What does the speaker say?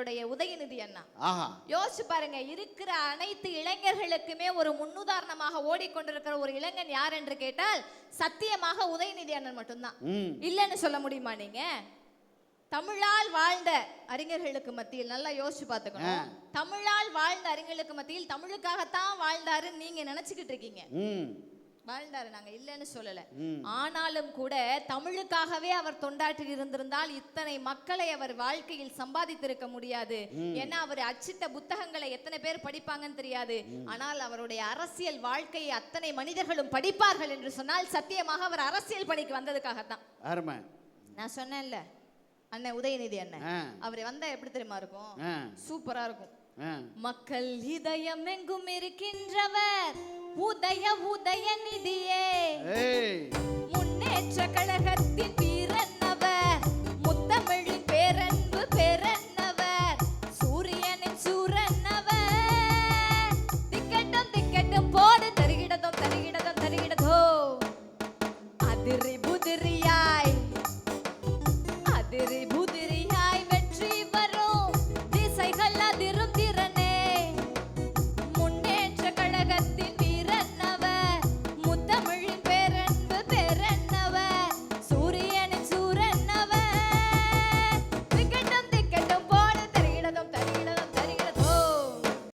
நம்மளுடைய உதயநிதி அண்ணா. யோசிச்சு பாருங்க, இருக்கிற அனைத்து இளைஞர்களுக்குமே ஒரு முன்னுதாரணமாக ஓடிக்கொண்டிருக்கிற ஒரு இளைஞன் யார் என்று கேட்டால் சத்தியமாக உதயநிதி அண்ணன் மட்டும்தான். இல்லைன்னு சொல்ல முடியுமா நீங்க? தமிழால் வாழ்ந்த அறிஞர்களுக்கு மத்தியில் நல்லா யோசிச்சு பார்த்துக்கணும். தமிழால் வாழ்ந்த அறிஞர்களுக்கு மத்தியில் தமிழுக்காகத்தான் வாழ்ந்தாருன்னு நீங்க நினைச்சுக்கிட்டு இருக்கீங்க. வாழ்ந்தாரு, நாங்க இல்லைன்னு சொல்லல. ஆனாலும் கூட தமிழுக்காகவே அவர் தொண்டாற்றி இருந்திருந்தால் இத்தனை மக்களை அவர் வாழ்க்கையில் சம்பாதித்திருக்க முடியாது. ஏன்னா அவர் அச்சிட்ட புத்தகங்களை எத்தனை பேர் படிப்பாங்கன்னு தெரியாது. ஆனால் அவருடைய அரசியல் வாழ்க்கையை அத்தனை மனிதர்களும் படிப்பார்கள் என்று சொன்னால் சத்தியமாக அவர் அரசியல் பணிக்கு வந்ததுக்காகத்தான். நான் சொன்னேன்ல அண்ணன் உதயநிதி அண்ணன், அவர் வந்தா எப்படி தெரியுமா இருக்கும்? சூப்பரா இருக்கும். மக்கள் இதயம் எங்கும் இருக்கின்றவர் உதயநிதியே, முன்னேற்ற கழக